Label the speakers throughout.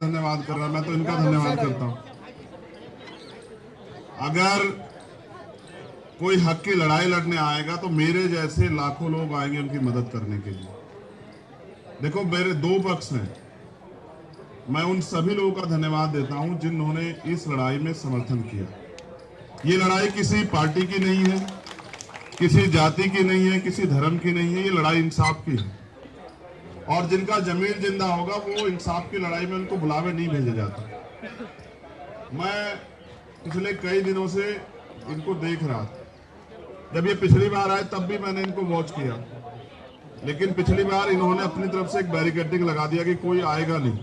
Speaker 1: धन्यवाद कर रहा, मैं तो इनका धन्यवाद करता हूं। अगर कोई हक की लड़ाई लड़ने आएगा तो मेरे जैसे लाखों लोग आएंगे उनकी मदद करने के लिए। देखो, मेरे दो पक्ष हैं। मैं उन सभी लोगों का धन्यवाद देता हूं जिन्होंने इस लड़ाई में समर्थन किया। ये लड़ाई किसी पार्टी की नहीं है, किसी जाति की नहीं है, किसी धर्म की नहीं है, ये लड़ाई इंसाफ की है। और जिनका जमीर जिंदा होगा वो इंसाफ की लड़ाई में उनको बुलावे नहीं भेजे जाते। मैं पिछले कई दिनों से इनको देख रहा था। जब ये पिछली बार आए तब भी मैंने इनको वॉच किया, लेकिन पिछली बार इन्होंने अपनी तरफ से एक बैरिकेडिंग लगा दिया कि कोई आएगा नहीं।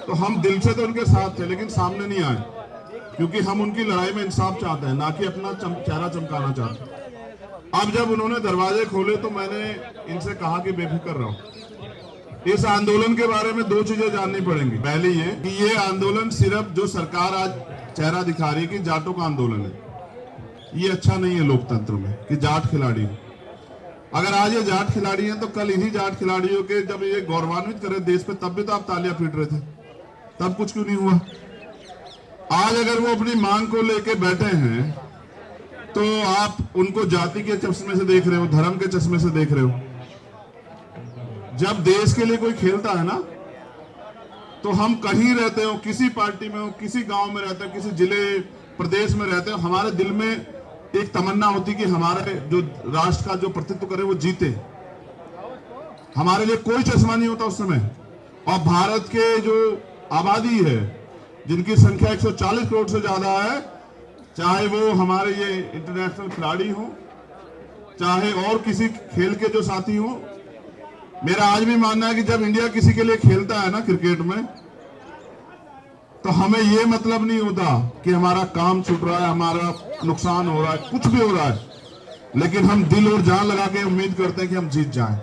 Speaker 1: तो हम दिल से तो उनके साथ थे, लेकिन सामने नहीं आए, क्योंकि हम उनकी लड़ाई में इंसाफ चाहते हैं, ना कि अपना चेहरा चमकाना चाहते हैं। अब जब उन्होंने दरवाजे खोले तो मैंने इनसे कहा कि बेफिक्र रहो। इस आंदोलन के बारे में दो चीजें जाननी पड़ेंगी। पहली ये कि ये आंदोलन सिर्फ जो सरकार आज चेहरा दिखा रही है कि जाटों का आंदोलन है, ये अच्छा नहीं है लोकतंत्र में कि जाट खिलाड़ी। अगर आज ये जाट खिलाड़ी हैं तो कल इन्हीं जाट खिलाड़ियों के जब ये गौरवान्वित करे देश पे, तब भी तो आप तालियां पीट रहे थे, तब कुछ क्यों नहीं हुआ। आज अगर वो अपनी मांग को लेके बैठे हैं तो आप उनको जाति के चश्मे से देख रहे हो, धर्म के चश्मे से देख रहे हो। जब देश के लिए कोई खेलता है ना, तो हम कहीं रहते हो, किसी पार्टी में हो, किसी गांव में रहते हो, किसी जिले प्रदेश में रहते हो, हमारे दिल में एक तमन्ना होती कि हमारे जो राष्ट्र का जो प्रतिनिधित्व करे वो जीते। हमारे लिए कोई चश्मा नहीं होता उस समय। और भारत के जो आबादी है, जिनकी संख्या 140 करोड़ से ज्यादा है, चाहे वो हमारे ये इंटरनेशनल खिलाड़ी हो, चाहे और किसी खेल के जो साथी हो, मेरा आज भी मानना है कि जब इंडिया किसी के लिए खेलता है ना क्रिकेट में, तो हमें ये मतलब नहीं होता कि हमारा काम छूट रहा है, हमारा नुकसान हो रहा है, कुछ भी हो रहा है, लेकिन हम दिल और जान लगा के उम्मीद करते हैं कि हम जीत जाएं।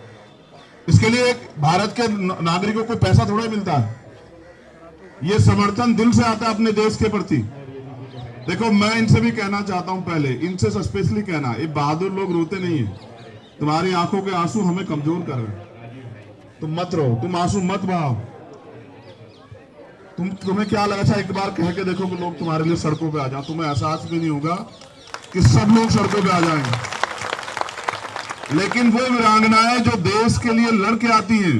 Speaker 1: इसके लिए एक भारत के नागरिकों को पैसा थोड़ा मिलता है, ये समर्थन दिल से आता है अपने देश के प्रति। देखो, मैं इनसे भी कहना चाहता हूं, पहले इनसे स्पेशली कहना, ये बहादुर लोग रोते नहीं है, तुम्हारी आंखों के आंसू हमें कमजोर कर रहे हैं। तुम मत रो, तुम आंसू मत बहाओ। तुम्हें क्या लगा था, एक बार कह के देखो कि लोग तुम्हारे लिए सड़कों पे आ जाओ, तुम्हें एहसास भी नहीं होगा कि सब लोग सड़कों पे आ जाएंगे। लेकिन वो वीरांगनाएं जो देश के लिए लड़के आती हैं,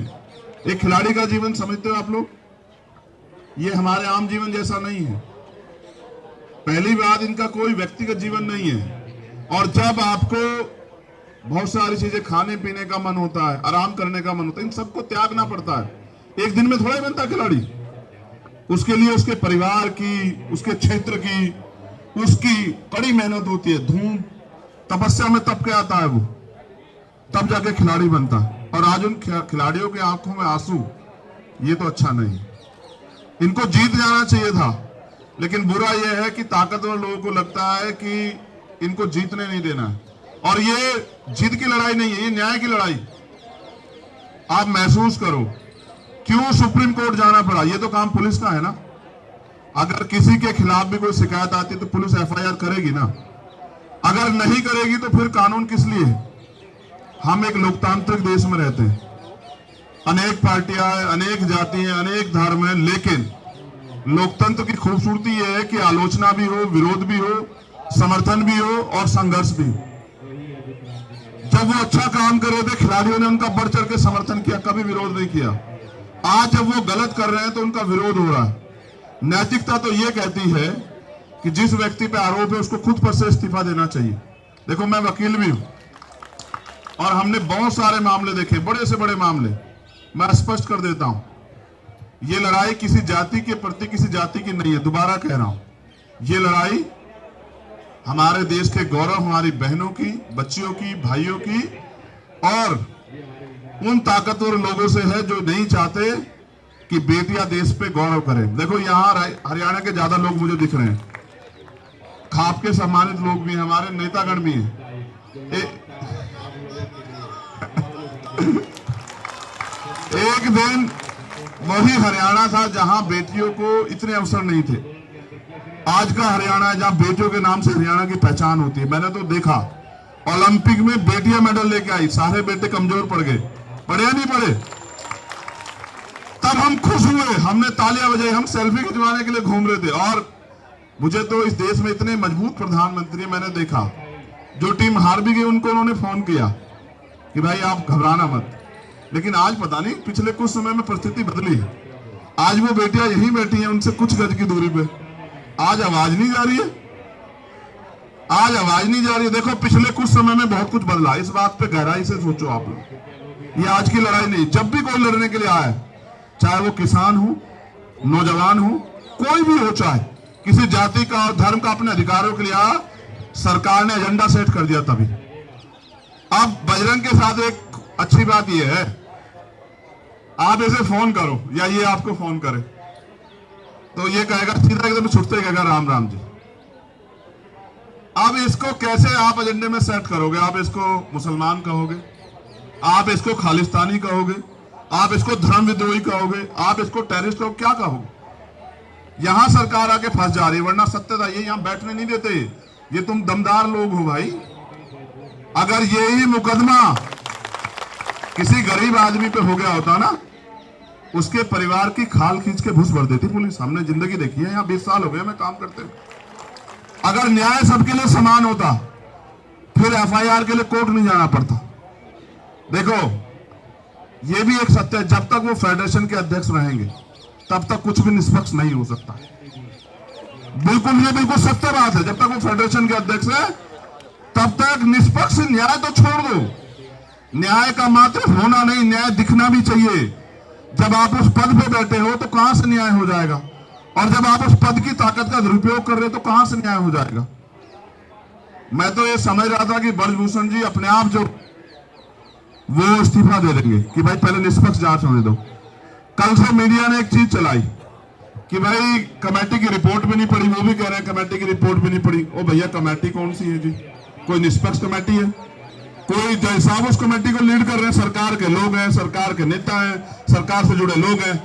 Speaker 1: एक खिलाड़ी का जीवन समझते हो आप लोग, ये हमारे आम जीवन जैसा नहीं है। पहली बात, इनका कोई व्यक्तिगत जीवन नहीं है। और जब आपको बहुत सारी चीजें खाने पीने का मन होता है, आराम करने का मन होता है, इन सबको त्यागना पड़ता है। एक दिन में थोड़ा ही बनता खिलाड़ी। उसके लिए उसके परिवार की, उसके क्षेत्र की, उसकी कड़ी मेहनत होती है, धूम तपस्या में तप के आता है वो, तब जाके खिलाड़ी बनता है। और आज उन खिलाड़ियों की आंखों में आंसू, ये तो अच्छा नहीं। इनको जीत जाना चाहिए था, लेकिन बुरा यह है कि ताकतवर लोगों को लगता है कि इनको जीतने नहीं देना है। और ये जीत की लड़ाई नहीं है, ये न्याय की लड़ाई। आप महसूस करो क्यों सुप्रीम कोर्ट जाना पड़ा। ये तो काम पुलिस का है ना। अगर किसी के खिलाफ भी कोई शिकायत आती है तो पुलिस एफआईआर करेगी ना। अगर नहीं करेगी तो फिर कानून किस लिए है। हम एक लोकतांत्रिक देश में रहते हैं, अनेक पार्टियां हैं, अनेक जाति हैं, अनेक धर्म हैं, लेकिन लोकतंत्र की खूबसूरती यह है कि आलोचना भी हो, विरोध भी हो, समर्थन भी हो और संघर्ष भी। जब वो अच्छा काम कर रहे थे, खिलाड़ियों ने उनका बढ़ चढ़ के समर्थन किया, कभी विरोध नहीं किया। आज जब वो गलत कर रहे हैं तो उनका विरोध हो रहा है। नैतिकता तो ये कहती है कि जिस व्यक्ति पे आरोप है उसको खुद पर से इस्तीफा देना चाहिए। देखो, मैं वकील भी हूं और हमने बहुत सारे मामले देखे, बड़े से बड़े मामले। मैं स्पष्ट कर देता हूं, ये लड़ाई किसी जाति के प्रति किसी जाति की नहीं है। दोबारा कह रहा हूं, ये लड़ाई हमारे देश के गौरव, हमारी बहनों की, बच्चियों की, भाइयों की और उन ताकतवर लोगों से है जो नहीं चाहते कि बेटियां देश पे गौरव करें। देखो, यहाँ हरियाणा के ज्यादा लोग मुझे दिख रहे हैं, खाप के सम्मानित लोग भी हैं, हमारे नेतागण भी हैं। एक दिन वही हरियाणा था जहां बेटियों को इतने अवसर नहीं थे। आज का हरियाणा है जहां बेटियों के नाम से हरियाणा की पहचान होती है। मैंने तो देखा, ओलंपिक में बेटियां मेडल लेके आई, सारे बेटे कमजोर पड़ गए, पढ़े या नहीं पढ़े। तब हम खुश हुए, हमने तालियां बजाई, हम सेल्फी खिंचवाने के लिए घूम रहे थे। और मुझे तो इस देश में इतने मजबूत प्रधानमंत्री मैंने देखा, जो टीम हार भी गई उनको उन्होंने फोन किया कि भाई आप घबराना मत। लेकिन आज पता नहीं पिछले कुछ समय में परिस्थिति बदली है। आज वो बेटियां यहीं बैठी हैं उनसे कुछ गज की दूरी पे, आज आवाज नहीं जा रही है, आज आवाज नहीं जा रही है। देखो पिछले कुछ समय में बहुत कुछ बदला, इस बात पे गहराई से सोचो आप लोग। ये आज की लड़ाई नहीं, जब भी कोई लड़ने के लिए आए, चाहे वो किसान हो, नौजवान हो, कोई भी हो, चाहे किसी जाति का और धर्म का अपने अधिकारों के लिए आया, सरकार ने एजेंडा सेट कर दिया तभी। अब बजरंग के साथ एक अच्छी बात यह है, आप इसे फोन करो या ये आपको फोन करे तो ये कहेगा सीधा एकदम छुटते कहेगा राम राम जी। अब इसको कैसे आप एजेंडे में सेट करोगे? आप इसको मुसलमान कहोगे, आप इसको खालिस्तानी कहोगे, आप इसको धर्म विद्रोही कहोगे, आप इसको टेररिस्ट कहोगे, क्या कहोगे? यहां सरकार आके फंस जा रही है, वरना सत्यता ये यहां बैठने नहीं देते। ये तुम दमदार लोग हो भाई। अगर यही मुकदमा किसी गरीब आदमी पे हो गया होता ना, उसके परिवार की खाल खींच के घुस भर देती पुलिस। हमने जिंदगी देखी है, यहाँ 20 साल हो गए हमें काम करते हुए। अगर न्याय सबके लिए समान होता, फिर एफआईआर के लिए कोर्ट नहीं जाना पड़ता। देखो ये भी एक सत्य है, जब तक वो फेडरेशन के अध्यक्ष रहेंगे तब तक कुछ भी निष्पक्ष नहीं हो सकता। बिल्कुल, ये बिल्कुल सत्य बात है। जब तक वो फेडरेशन के अध्यक्ष है तब तक निष्पक्ष न्याय तो छोड़ दो, न्याय का मात्र होना नहीं, न्याय दिखना भी चाहिए। जब आप उस पद पे बैठे हो तो कहां से न्याय हो जाएगा? और जब आप उस पद की ताकत का दुरुपयोग कर रहे हो तो कहां से न्याय हो जाएगा? मैं तो ये समझ रहा था कि ब्रजभूषण जी अपने आप जो वो इस्तीफा दे देंगे कि भाई पहले निष्पक्ष जांच होने दो। कल से मीडिया ने एक चीज चलाई कि भाई कमेटी की रिपोर्ट भी नहीं पड़ी, वो भी कह रहे हैं कमेटी की रिपोर्ट भी नहीं पड़ी। ओ भैया कमेटी कौन सी है जी? कोई निष्पक्ष कमेटी है? कोई जैसा उस कमेटी को लीड कर रहे हैं सरकार के लोग हैं, सरकार के नेता हैं, सरकार से जुड़े लोग हैं।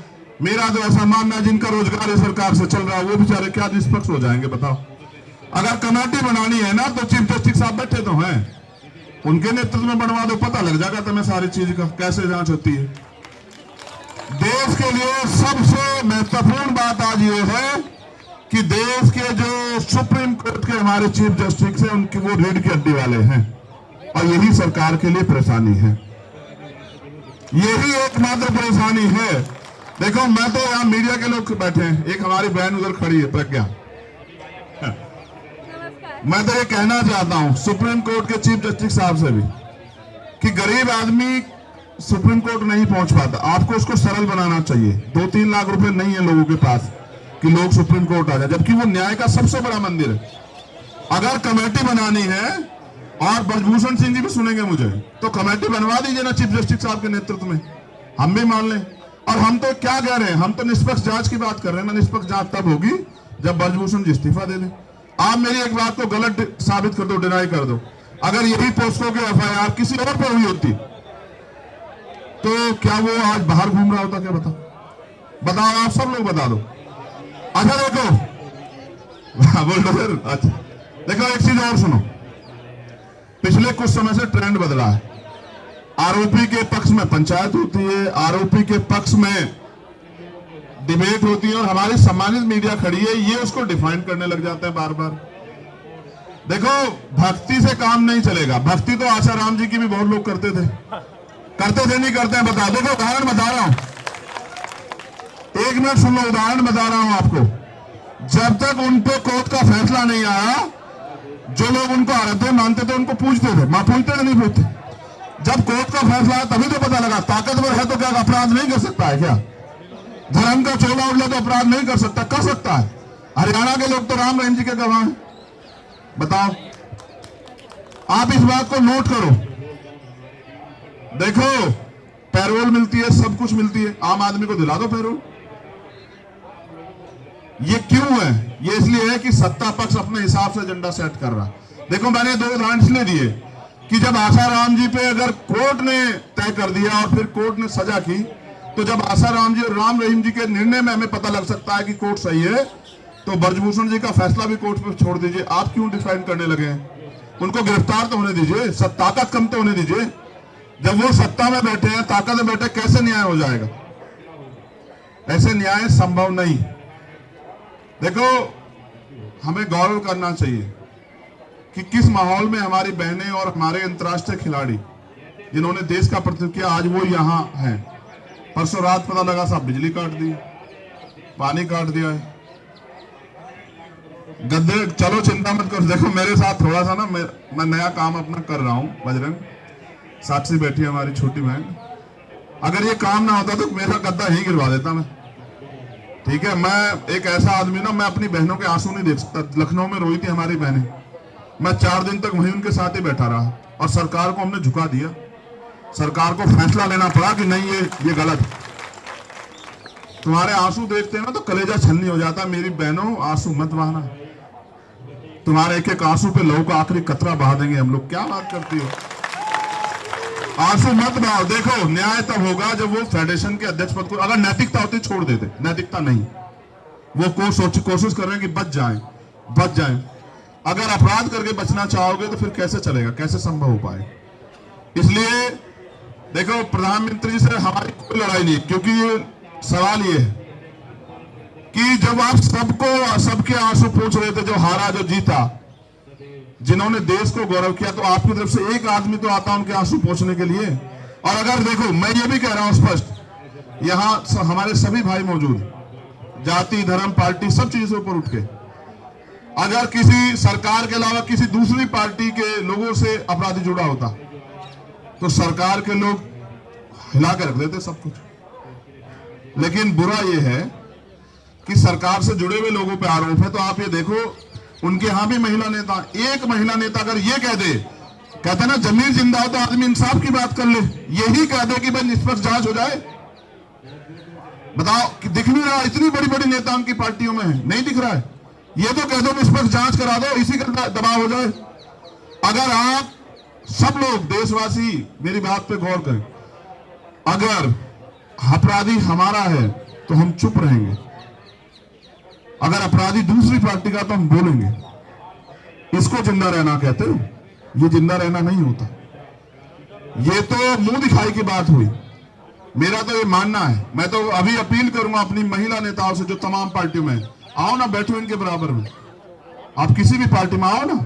Speaker 1: मेरा तो ऐसा मानना है जिनका रोजगार इस सरकार से चल रहा है वो बेचारे क्या निष्पक्ष हो जाएंगे बताओ? अगर कमेटी बनानी है ना तो चीफ जस्टिस साहब बैठे तो हैं, उनके नेतृत्व में बनवा दो, पता लग जाएगा तुम्हें सारी चीज का कैसे जांच होती है। देश के लिए सबसे महत्वपूर्ण बात आज ये है कि देश के जो सुप्रीम कोर्ट के हमारे चीफ जस्टिस हैं उनकी वो रीढ़ की हड्डी वाले हैं, और यही सरकार के लिए परेशानी है, यही एकमात्र परेशानी है। देखो मैं तो यहाँ मीडिया के लोग बैठे हैं, एक हमारी बहन उधर खड़ी है प्रज्ञा, मैं तो ये कहना चाहता हूं सुप्रीम कोर्ट के चीफ जस्टिस साहब से भी कि गरीब आदमी सुप्रीम कोर्ट नहीं पहुंच पाता, आपको उसको सरल बनाना चाहिए। 2-3 लाख रुपए नहीं है लोगों के पास कि लोग सुप्रीम कोर्ट आ जाए, जबकि वो न्याय का सबसे बड़ा मंदिर है। अगर कमेटी बनानी है, और ब्रजभूषण सिंह जी भी सुनेंगे मुझे, तो कमेटी बनवा दीजिए ना चीफ जस्टिस साहब के नेतृत्व में, हम भी मान लें। और हम तो क्या कह रहे हैं, हम तो निष्पक्ष जांच की बात कर रहे हैं ना। निष्पक्ष जांच तब होगी जब ब्रजभूषण जी इस्तीफा दे दें। आप मेरी एक बात को गलत साबित कर दो, डिनाई कर दो, अगर यही पोस्टों की एफआईआर किसी और पर हुई होती तो क्या वो आज बाहर घूम रहा होता? क्या बताओ आप सब लोग बता दो। अच्छा देखो बुलडोजर, अच्छा देखो एक चीज और सुनो, पिछले कुछ समय से ट्रेंड बदला है। आरोपी के पक्ष में पंचायत होती है, आरोपी के पक्ष में डिबेट होती है, और हमारी सम्मानित मीडिया खड़ी है, ये उसको डिफाइन करने लग जाते हैं बार बार। देखो भक्ति से काम नहीं चलेगा, भक्ति तो आसाराम जी की भी बहुत लोग करते थे नहीं करते हैं? बता दो, उदाहरण बता रहा हूं, 1 मिनट सुन लो, उदाहरण बता रहा हूं आपको। जब तक उन पे कोर्ट का फैसला नहीं आया, जो लोग उनको आराध्य मानते थे उनको पूछते थे, मां पूछते थे नहीं पूछते। जब कोर्ट का फैसला आया तभी तो पता लगा ताकतवर है तो क्या अपराध नहीं कर सकता है? क्या धर्म का चोला उड़े तो अपराध नहीं कर सकता? कर सकता है। हरियाणा के लोग तो राम रहीम जी के गवाह हैं, बताओ। आप इस बात को नोट करो, देखो पैरोल मिलती है, सब कुछ मिलती है, आम आदमी को दिला दो पैरोल। ये क्यों है? ये इसलिए है कि सत्ता पक्ष अपने हिसाब से एजेंडा सेट कर रहा। देखो मैंने 2 उदाहरण इसलिए दिए कि जब आसाराम जी पे अगर कोर्ट ने तय कर दिया और फिर कोर्ट ने सजा की, तो जब आसाराम जी और राम रहीम जी के निर्णय में हमें पता लग सकता है कि कोर्ट सही है, तो ब्रजभूषण जी का फैसला भी कोर्ट पे छोड़ दीजिए। आप क्यों डिफाइन करने लगे हैं? उनको गिरफ्तार तो होने दीजिए, सब ताकत कम तो होने दीजिए। जब वो सत्ता में बैठे हैं, ताकत में बैठे, कैसे न्याय हो जाएगा? ऐसे न्याय संभव नहीं। देखो, हमें गौरव करना चाहिए कि किस माहौल में हमारी बहनें और हमारे अंतर्राष्ट्रीय खिलाड़ी जिन्होंने देश का प्रतिनिधित्व किया, आज वो यहाँ हैं। परसों रात पता लगा साहब बिजली काट दी, पानी काट दिया है। गद्दे, चलो चिंता मत करो। देखो मेरे साथ थोड़ा सा ना मैं नया काम अपना कर रहा हूं। बजरंग, साक्षी बैठी है हमारी छोटी बहन। अगर ये काम ना होता तो मेरा गद्दा ही गिरवा देता मैं। ठीक है, मैं एक ऐसा आदमी ना, मैं अपनी बहनों के आंसू नहीं देख सकता। लखनऊ में रोई थी हमारी बहनें, मैं 4 दिन तक वहीं उनके साथ ही बैठा रहा और सरकार को हमने झुका दिया। सरकार को फैसला लेना पड़ा कि नहीं, ये गलत। तुम्हारे आंसू देखते हैं ना तो कलेजा छलनी हो जाता है। मेरी बहनों, आंसू मत बहाना। तुम्हारे एक एक आंसू पे लहू का आखिरी कतरा बहा देंगे हम लोग। क्या बात करती हो? आंसू मत बहाओ। देखो, न्याय तब होगा जब वो फेडरेशन के अध्यक्ष पद को, अगर नैतिकता होती छोड़ देते, नैतिकता नहीं। वो कोशिश कर रहे हैं कि बच जाएं। अगर अपराध करके बचना चाहोगे तो फिर कैसे चलेगा, कैसे संभव हो पाए? इसलिए देखो, प्रधानमंत्री से हमारी कोई लड़ाई नहीं, क्योंकि ये सवाल ये है कि जब आप सबके आंसू पूछ रहे थे, जो हारा जो जीता, जिन्होंने देश को गौरव किया, तो आपकी तरफ से एक आदमी तो आता उनके आंसू पोंछने के लिए। और अगर देखो, मैं ये भी कह रहा हूं स्पष्ट, यहां हमारे सभी भाई मौजूद, जाति, धर्म, पार्टी, सब चीजों से ऊपर उठ के, अगर किसी सरकार के अलावा किसी दूसरी पार्टी के लोगों से अपराधी जुड़ा होता तो सरकार के लोग हिला के रख देते सब कुछ। लेकिन बुरा यह है कि सरकार से जुड़े हुए लोगों पे आरोप है। तो आप ये देखो, उनके यहां भी महिला नेता, एक महिला नेता अगर ये कह दे, कहते ना जमीर जिंदा हो तो आदमी इंसाफ की बात कर ले, यही कह दे कि भाई निष्पक्ष जांच हो जाए। बताओ कि दिख नहीं रहा? इतनी बड़ी बड़ी नेता उनकी पार्टियों में है, नहीं दिख रहा है? ये तो कह दो निष्पक्ष जांच करा दो, इसी का दबाव हो जाए। अगर आप सब लोग देशवासी मेरी बात पे गौर करें, अगर अपराधी हमारा है तो हम चुप रहेंगे, अगर अपराधी दूसरी पार्टी का तो हम बोलेंगे। इसको जिंदा रहना कहते हो? ये जिंदा रहना नहीं होता। ये तो मुंह दिखाई की बात हुई। मेरा तो ये मानना है, मैं तो अभी अपील करूंगा अपनी महिला नेताओं से जो तमाम पार्टियों में, आओ ना, बैठो इनके बराबर में। आप किसी भी पार्टी में आओ ना,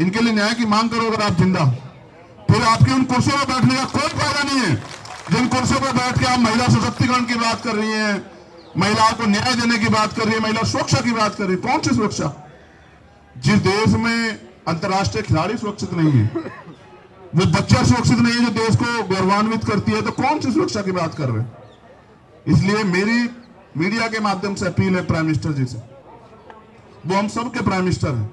Speaker 1: इनके लिए न्याय की मांग करो। अगर आप जिंदा, फिर आपकी उन कुर्सियों पर बैठने का कोई फायदा नहीं है जिन कुर्सियों पर बैठ के आप महिला सशक्तिकरण की बात कर रही हैं, महिलाओं को न्याय देने की बात कर रही है, महिला सुरक्षा की बात कर रही है। कौन सी सुरक्षा? जिस देश में अंतर्राष्ट्रीय खिलाड़ी सुरक्षित नहीं है, वो बच्चा सुरक्षित नहीं है जो देश को गौरवान्वित करती है, तो कौन सी सुरक्षा की बात कर रहे हैं? इसलिए मेरी मीडिया के माध्यम से अपील है प्राइम मिनिस्टर जी से, वो हम सबके प्राइम मिनिस्टर हैं,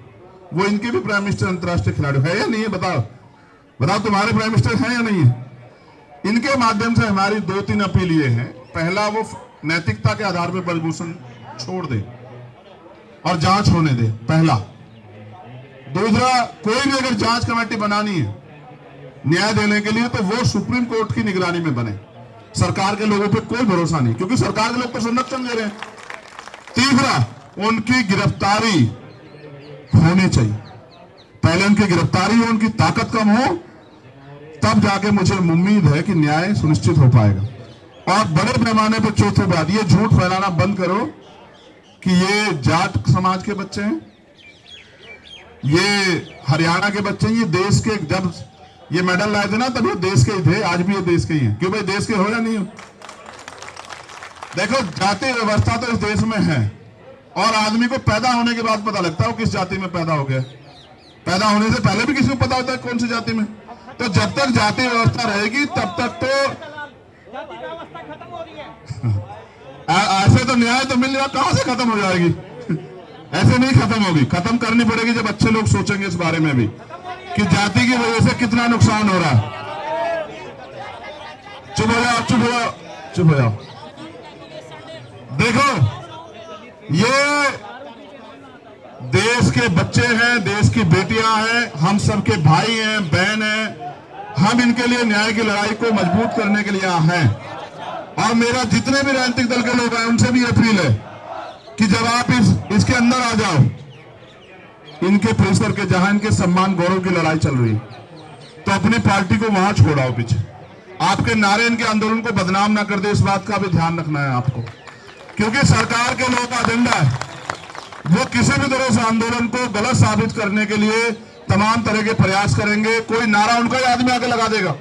Speaker 1: वो इनके भी प्राइम मिनिस्टर अंतर्राष्ट्रीय खिलाड़ी है या नहीं है? बताओ तुम्हारे प्राइम मिनिस्टर हैं या नहीं है? इनके माध्यम से हमारी 2-3 अपील ये है। पहला, वो नैतिकता के आधार पर ब्रजभूषण छोड़ दे और जांच होने दे, पहला। दूसरा, कोई भी अगर जांच कमेटी बनानी है न्याय देने के लिए तो वो सुप्रीम कोर्ट की निगरानी में बने। सरकार के लोगों पे कोई भरोसा नहीं, क्योंकि सरकार के लोग तो संरक्षण दे रहे हैं। तीसरा, उनकी गिरफ्तारी होनी चाहिए। पहले उनकी गिरफ्तारी हो, उनकी ताकत कम हो, तब जाके मुझे उम्मीद है कि न्याय सुनिश्चित हो पाएगा। और बड़े पैमाने पर चौथी बात, ये झूठ फैलाना बंद करो कि ये जाट समाज के बच्चे हैं, ये हरियाणा के बच्चे हैं, ये देश के, जब ये मेडल लाए थे ना तब ये देश के ही थे, आज भी ये देश के ही हैं। क्यों भाई, देश के हो या नहीं हो? देखो, जाति व्यवस्था तो इस देश में है और आदमी को पैदा होने के बाद पता लगता है वो किस जाति में पैदा हो गया। पैदा होने से पहले भी किसी को पता होता है कौन सी जाति में। तो जब तक जाति व्यवस्था रहेगी तब तक तो
Speaker 2: जाति व्यवस्था खत्म हो रही है।
Speaker 1: ऐसे तो न्याय तो मिल रहा, कहां से खत्म हो जाएगी? ऐसे नहीं खत्म होगी, खत्म करनी पड़ेगी जब अच्छे लोग सोचेंगे इस बारे में भी कि जाति की वजह से कितना नुकसान हो रहा है। चुप हो जाओ, चुप हो जाओ, चुप हो जाओ। देखो, ये देश के बच्चे हैं, देश की बेटियां हैं, हम सबके भाई हैं, बहन हैं। हम इनके लिए न्याय की लड़ाई को मजबूत करने के लिए यहाँ हैं। और मेरा जितने भी राजनीतिक दल के लोग हैं उनसे भी अपील है कि जब आप इसके अंदर आ जाओ, इनके प्रेशर के, जहां इनके सम्मान गौरव की लड़ाई चल रही है, तो अपनी पार्टी को वहां छोड़ाओ पीछे। आपके नारे इनके आंदोलन को बदनाम ना कर दे, इस बात का भी ध्यान रखना है आपको। क्योंकि सरकार के लोगों का एजेंडा है वो किसी भी तरह से आंदोलन को गलत साबित करने के लिए तमाम तरह के प्रयास करेंगे। कोई नारा उनका ही आदमी आके लगा देगा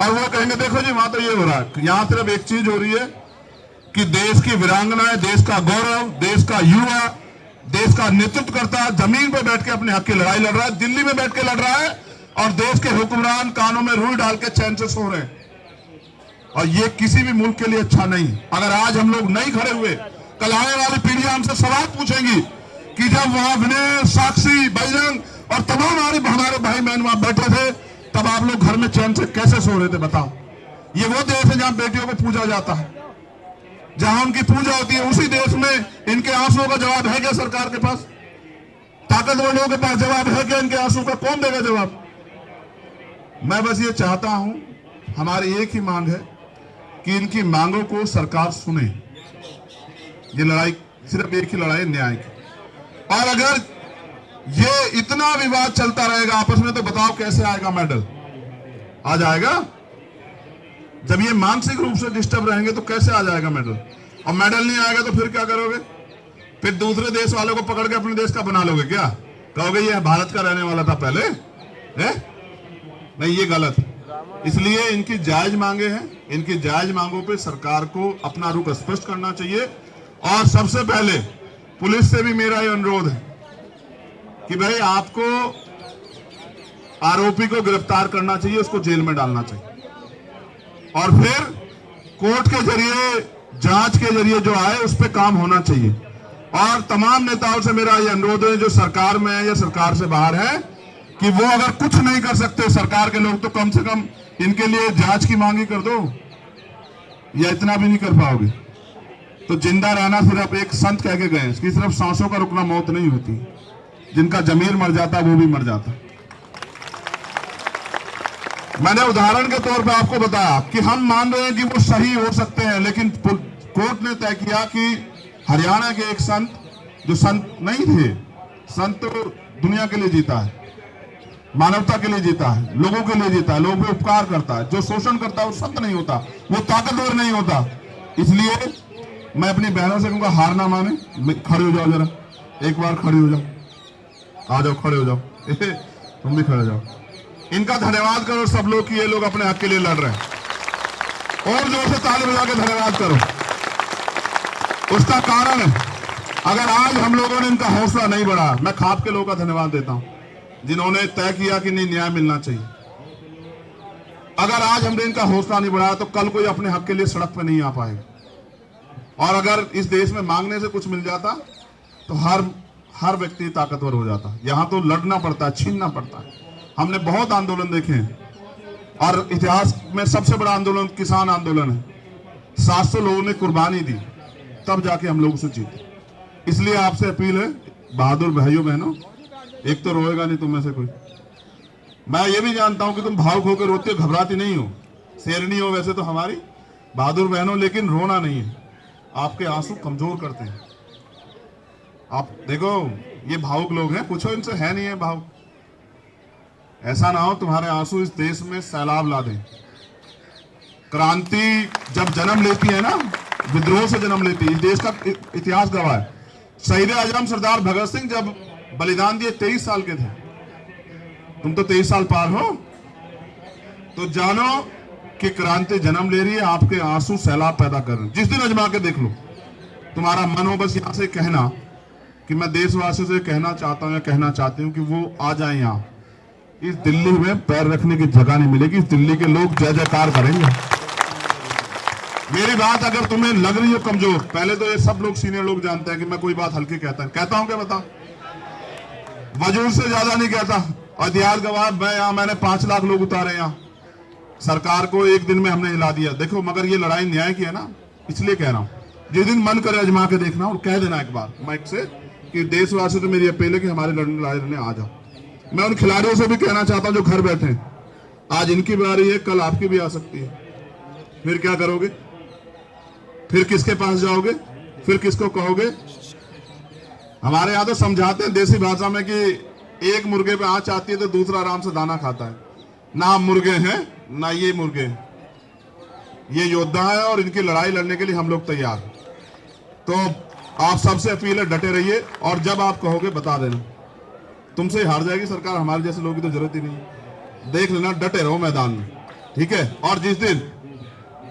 Speaker 1: और वो कहेंगे देखो जी वहां तो ये हो रहा है। यहां सिर्फ एक चीज हो रही है कि देश की वीरांगनाएं, देश का गौरव, देश का युवा, देश का नेतृत्व करता जमीन पे बैठ के अपने हक की लड़ाई लड़ रहा है, दिल्ली में बैठ के लड़ रहा है और देश के हुक्मरान कानों में रुई डाल के चैन से सो रहे हैं। और ये किसी भी मुल्क के लिए अच्छा नहीं। अगर आज हम लोग नहीं खड़े हुए, कल आने वाली पीढ़ियां हमसे सवाल पूछेंगी कि जब वहां विनय, साक्षी, बजरंग और तमाम हमारे भाई बहन वहां बैठे थे तब आप लोग घर में चैन से कैसे सो रहे थे बताओ। ये वो देश है जहां बेटियों को पूजा जाता है, जहां उनकी पूजा होती है। उसी देश में इनके आंसुओं का जवाब है क्या सरकार के पास? ताकतवर लोगों के पास जवाब है क्या इनके आंसू का? कौन देगा जवाब? मैं बस ये चाहता हूं, हमारी एक ही मांग है कि इनकी मांगों को सरकार सुने। ये लड़ाई सिर्फ एक ही लड़ाई न्याय की। और अगर ये इतना विवाद चलता रहेगा आपस में तो बताओ कैसे आएगा मेडल? आ जाएगा? जब ये मानसिक रूप से डिस्टर्ब रहेंगे तो कैसे आ जाएगा मेडल? और मेडल नहीं आएगा तो फिर क्या करोगे? फिर दूसरे देश वालों को पकड़ के अपने देश का बना लोगे क्या? कहोगे ये भारत का रहने वाला था पहले है? नहीं, ये गलत है। इसलिए इनकी जायज मांगे हैं, इनकी जायज मांगों पे सरकार को अपना रुख स्पष्ट करना चाहिए। और सबसे पहले पुलिस से भी मेरा ये अनुरोध है कि भाई आपको आरोपी को गिरफ्तार करना चाहिए, उसको जेल में डालना चाहिए और फिर कोर्ट के जरिए, जांच के जरिए जो आए उस पर काम होना चाहिए। और तमाम नेताओं से मेरा ये अनुरोध है जो सरकार में है या सरकार से बाहर है कि वो अगर कुछ नहीं कर सकते सरकार के लोग तो कम से कम इनके लिए जांच की मांग ही कर दो। या इतना भी नहीं कर पाओगे तो जिंदा रहना सिर्फ एक संत कह के गए कि सिर्फ सांसों का रुकना मौत नहीं होती, जिनका जमीर मर जाता वो भी मर जाता। मैंने उदाहरण के तौर पे आपको बताया कि हम मान रहे हैं कि वो सही हो सकते हैं, लेकिन कोर्ट ने तय किया कि हरियाणा के एक संत जो संत नहीं थे, संत तो दुनिया के लिए जीता है, मानवता के लिए जीता है, लोगों के लिए जीता है, लोगों पे उपकार करता है। जो शोषण करता है वो संत नहीं होता, वो ताकतवर नहीं होता। इसलिए मैं अपनी बहनों से कहूंगा हार ना माने, खड़े हो जाओ, जरा एक बार खड़े हो जाओ, आ जाओ, खड़े हो जाओ, तुम भी खड़े हो जाओ। इनका धन्यवाद करो सब लोग कि ये लोग अपने हक के लिए लड़ रहे हैं। और जोर से ताली बजा के धन्यवाद करो। उसका कारण है अगर आज हम लोगों ने इनका हौसला नहीं बढ़ा, मैं खाप के लोगों का धन्यवाद देता हूं जिन्होंने तय किया कि नहीं, न्याय मिलना चाहिए। अगर आज हमने इनका हौसला नहीं बढ़ाया तो कल कोई अपने हक के लिए सड़क पर नहीं आ पाएगा। और अगर इस देश में मांगने से कुछ मिल जाता तो हर व्यक्ति ताकतवर हो जाता। यहां तो लड़ना पड़ता है, छीनना पड़ता है। हमने बहुत आंदोलन देखे हैं और इतिहास में सबसे बड़ा आंदोलन किसान आंदोलन है। 700 लोगों ने कुर्बानी दी तब जाके हम लोग उसे जीते। इसलिए आपसे अपील है बहादुर भाइयों बहनों, एक तो रोएगा नहीं तुम में से कोई। मैं ये भी जानता हूं कि तुम भावुक होकर रोते हो, घबराती नहीं हो, शेरनी हो वैसे तो हमारी बहादुर बहनों, लेकिन रोना नहीं है। आपके आंसू कमजोर करते हैं। आप देखो ये भावुक लोग हैं, पूछो इनसे, है नहीं है भावुक? ऐसा ना हो तुम्हारे आंसू इस देश में सैलाब ला दें। क्रांति जब जन्म लेती है ना, विद्रोह से जन्म लेती है। इस देश का इतिहास गवाह है। शहीद आजम सरदार भगत सिंह जब बलिदान दिए 23 साल के थे। तुम तो 23 साल पार हो, तो जानो कि क्रांति जन्म ले रही है। आपके आंसू सैलाब पैदा कर रहे हैं। जिस दिन अजमा के देख लो, तुम्हारा मन हो बस यहां से कहना कि मैं देशवासियों से कहना चाहता हूं या कहना चाहती हूं कि वो आ जाए यहां। इस दिल्ली में पैर रखने की जगह नहीं मिलेगी। इस दिल्ली के लोग जय जयकार करेंगे। मेरी बात अगर तुम्हें लग रही हो कमजोर, पहले तो ये सब लोग सीनियर लोग जानते हैं कि मैं कोई बात हल्की कहता हूं क्या बताओ? वजूद से ज्यादा नहीं कहता। और इतिहास गवाह, मैंने 5 लाख लोग उतारे यहाँ। सरकार को एक दिन में हमने हिला दिया। देखो, मगर ये लड़ाई न्याय की है ना, इसलिए कह रहा हूं। जिस दिन मन करे अजमा के देखना और कह देना एक बार माइक से कि देशवासियों से मेरी अपील है कि हमारे लड़ाई लड़ने आ जाओ। मैं उन खिलाड़ियों से भी कहना चाहता हूं जो घर बैठे हैं, आज इनकी बारी है, कल आपकी भी आ सकती है। फिर क्या करोगे? फिर किसके पास जाओगे? फिर किसको कहोगे? हमारे यहाँ तो समझाते हैं देसी भाषा में कि एक मुर्गे पे आंच आती है तो दूसरा आराम से दाना खाता है। ना हम मुर्गे हैं ना ये मुर्गे हैं। ये योद्धा है और इनकी लड़ाई लड़ने के लिए हम लोग तैयार हैं। तो आप सबसे अपील है, डटे रहिए और जब आप कहोगे बता देना। तुमसे हार जाएगी सरकार, हमारे जैसे लोगों की तो जरूरत ही नहीं। देख लेना, डटे रहो मैदान में, ठीक है। और जिस दिन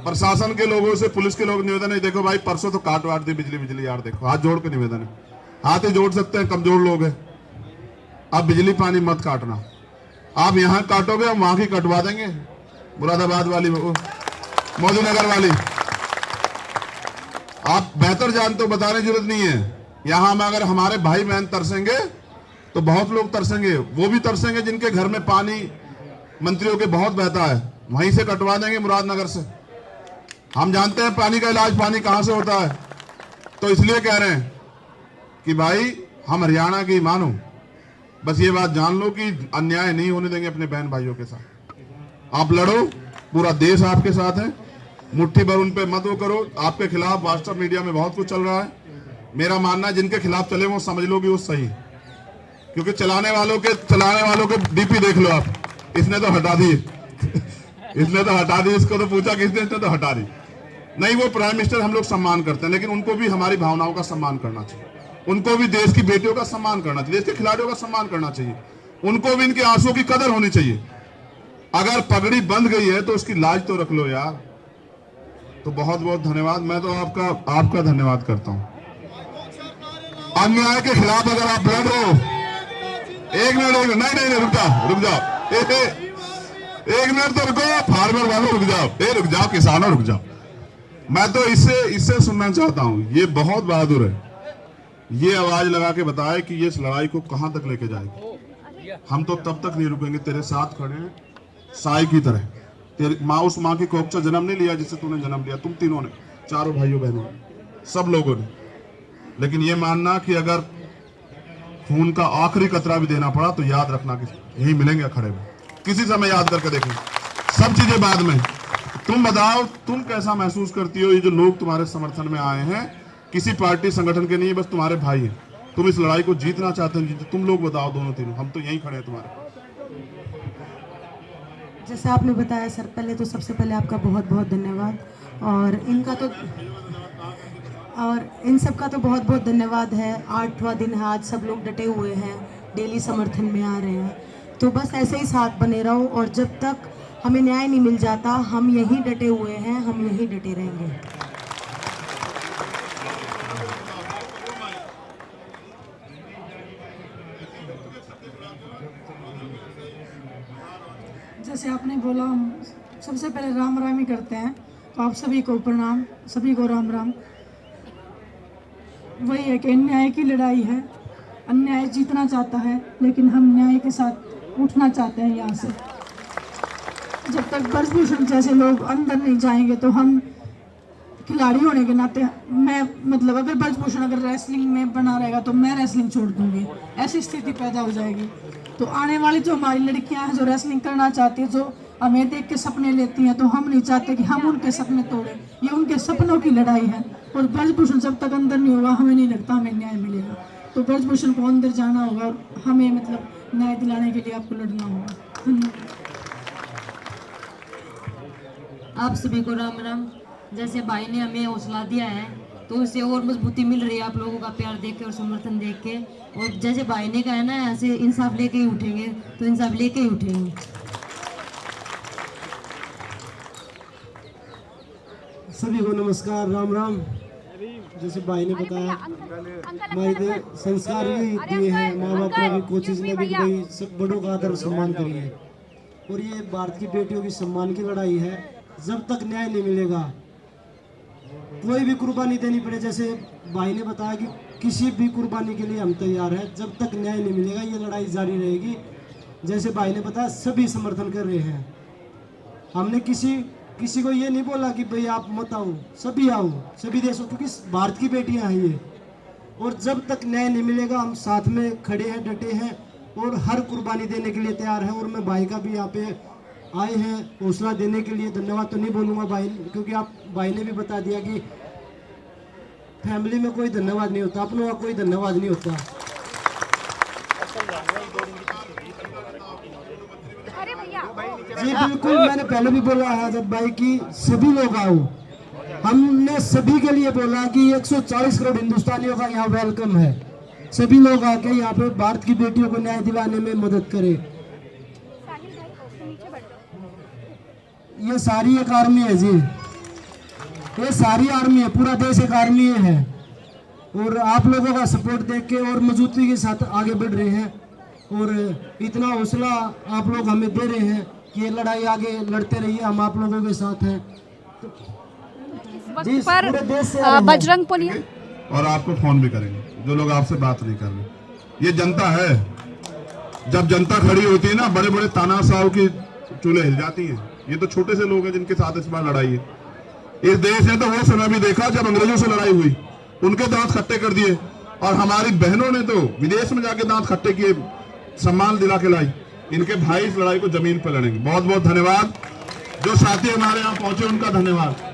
Speaker 1: प्रशासन के लोगों से, पुलिस के लोग निवेदन है, देखो भाई परसों तो काट वाट दी बिजली यार, देखो हाथ जोड़ के निवेदन है, हाथ ही जोड़ सकते हैं, कमजोर लोग हैं। अब बिजली पानी मत काटना, आप यहाँ काटोगे हम वहां की कटवा देंगे, मुरादाबाद वाली, मोदी नगर वाली। आप बेहतर जानते हो, बताने की जरूरत नहीं है। यहां में अगर हमारे भाई बहन तरसेंगे तो बहुत लोग तरसेंगे, वो भी तरसेंगे जिनके घर में पानी मंत्रियों के बहुत बहता है, वहीं से कटवा देंगे मुरादनगर से। हम जानते हैं पानी का इलाज पानी कहां से होता है, तो इसलिए कह रहे हैं कि भाई हम हरियाणा की मानो, बस ये बात जान लो कि अन्याय नहीं होने देंगे अपने बहन भाइयों के साथ। आप लड़ो, पूरा देश आपके साथ है, मुट्ठी भर उन पे मत वो करो। आपके खिलाफ व्हाट्सएप मीडिया में बहुत कुछ चल रहा है, मेरा मानना है जिनके खिलाफ चले वो समझ लो कि वो सही, क्योंकि चलाने वालों के डीपी देख लो आप, इसने तो हटा दी इसने तो हटा दी, इसको तो पूछा किसने, इसने तो हटा दी। नहीं, वो प्राइम मिनिस्टर हम लोग सम्मान करते हैं, लेकिन उनको भी हमारी भावनाओं का सम्मान करना चाहिए, उनको भी देश की बेटियों का सम्मान करना चाहिए, देश के खिलाड़ियों का सम्मान करना चाहिए, उनको भी इनके आंसुओं की कदर होनी चाहिए। अगर पगड़ी बंध गई है तो उसकी लाज तो रख लो यार। तो बहुत बहुत धन्यवाद, मैं तो आपका धन्यवाद करता हूं। अन्याय के खिलाफ अगर आप लड़ रहे हो, एक मिनट, नहीं रुक जाओ, एक मिनट तो रुको, फार्मर वालों रुक जाओ, किसानों रुक जाओ। मैं तो इससे सुनना चाहता हूं, ये बहुत बहादुर है, ये आवाज लगा के बताए कि ये इस लड़ाई को कहां तक लेके जाएगी। हम तो तब तक नहीं रुकेंगे, तेरे साथ खड़े हैं साई की तरह। तेरी माँ, उस माँ की कोख से जन्म नहीं लिया जिससे तूने जन्म लिया, तुम तीनों ने, चारों भाइयों बहनों, सब लोगों ने। लेकिन ये मानना कि अगर खून का आखिरी कतरा भी देना पड़ा तो याद रखना कि यही मिलेंगे खड़े में, किसी समय याद करके देखना, सब चीजें बाद में। तुम बताओ, तुम कैसा महसूस करती हो, ये जो लोग तुम्हारे समर्थन में आए हैं, किसी पार्टी संगठन के नहीं, बस तुम्हारे भाई हैं, तुम इस लड़ाई को जीतना चाहते हो, तुम लोग बताओ दोनों तीनों, हम तो यहीं खड़े हैं तुम्हारे।
Speaker 3: जैसे आपने बताया सर, पहले तो सबसे पहले आपका बहुत बहुत धन्यवाद, और इन सब का तो बहुत बहुत धन्यवाद है। 8वां दिन है आज, सब लोग डटे हुए हैं, डेली समर्थन में आ रहे हैं, तो बस ऐसे ही साथ बने रहो, और जब तक हमें न्याय नहीं मिल जाता हम यहीं डटे हुए हैं, हम यहीं डटे रहेंगे।
Speaker 4: जैसे आपने बोला, हम सबसे पहले राम राम ही करते हैं, तो आप सभी को प्रणाम, सभी को राम राम। वही है कि अन्याय की लड़ाई है, अन्याय जीतना चाहता है, लेकिन हम न्याय के साथ उठना चाहते हैं यहाँ से। जब तक ब्रजभूषण जैसे लोग अंदर नहीं जाएंगे तो हम खिलाड़ी होने के नाते, मैं मतलब अगर ब्रजभूषण अगर रेसलिंग में बना रहेगा तो मैं रेसलिंग छोड़ दूंगी, ऐसी स्थिति पैदा हो जाएगी। तो आने वाली जो हमारी लड़कियां हैं जो रेसलिंग करना चाहती है, जो हमें देख के सपने लेती हैं, तो हम नहीं चाहते कि हम उनके सपने तोड़ें, ये उनके सपनों की लड़ाई है। और ब्रजभूषण जब तक अंदर नहीं होगा हमें नहीं लगता हमें न्याय मिलेगा। तो ब्रजभूषण को अंदर जाना होगा और हमें मतलब न्याय दिलाने के लिए आपको लड़ना होगा। धन्यवाद।
Speaker 5: आप सभी को राम राम। जैसे भाई ने हमें हौसला दिया है तो उससे और मजबूती मिल रही है आप लोगों का प्यार देख के और समर्थन देख के। और जैसे भाई ने कहा है ना, ऐसे इंसाफ लेके ही उठेंगे, तो इंसाफ लेके ही उठेंगे।
Speaker 6: सभी को नमस्कार, राम राम। जैसे भाई ने बताया, हमारे संस्कार भी दिए हैं माँ बाप ने भी, कोचिज ने भी, भाई सब बड़ों का आदर सम्मान करिए। और ये भारत की बेटियों की सम्मान की लड़ाई है। जब तक न्याय नहीं मिलेगा, कोई भी कुर्बानी देनी पड़े, जैसे भाई ने बताया कि किसी भी कुर्बानी के लिए हम तैयार हैं। जब तक न्याय नहीं मिलेगा ये लड़ाई जारी रहेगी। जैसे भाई ने बताया, सभी समर्थन कर रहे हैं। हमने किसी को ये नहीं बोला कि भाई आप मत आओ, सभी आओ, सभी देशों, क्योंकि भारत की बेटियां हैं ये। और जब तक न्याय नहीं मिलेगा हम साथ में खड़े हैं, डटे हैं और हर कुर्बानी देने के लिए तैयार हैं। और मैं भाई का भी यहाँ पे आए हैं हौसला देने के लिए। धन्यवाद तो नहीं बोलूँगा भाई, क्योंकि भाई ने भी बता दिया कि फैमिली में कोई धन्यवाद नहीं होता, अपनों का कोई धन्यवाद नहीं होता। जी बिल्कुल, मैंने पहले भी बोला है आजाद भाई की सभी लोग आओ, हमने सभी के लिए बोला कि 140 करोड़ हिंदुस्तानियों का यहाँ वेलकम है। सभी लोग आके यहाँ पे भारत की बेटियों को न्याय दिलाने में मदद करें। ये सारी एक आर्मी है जी, ये सारी आर्मी है, पूरा देश एक आर्मी है। और आप लोगों का सपोर्ट देख के और मजबूती के साथ आगे बढ़ रहे हैं और इतना हौसला आप लोग हमें दे रहे हैं कि ये लड़ाई आगे लड़ते रहिए, हम आप लोगों के साथ हैं।
Speaker 7: वक्त पर बजरंग पुनिया
Speaker 1: और आपको फोन भी करेंगे जो लोग आपसे बात नहीं कर रहे। ये जनता है, जब जनता खड़ी होती है ना, बड़े बड़े तानाशाह की चूल्हे हिल जाती हैं। ये तो छोटे से लोग हैं जिनके साथ इस बार लड़ाई है। इस देश ने तो वो समय भी देखा जब अंग्रेजों से लड़ाई हुई, उनके दांत खट्टे कर दिए, और हमारी बहनों ने तो विदेश में जाके दांत खट्टे किए, सम्मान दिला के लाई। इनके भाई इस लड़ाई को जमीन पर लड़ेंगे। बहुत बहुत धन्यवाद। जो साथी हमारे यहाँ पहुंचे उनका धन्यवाद।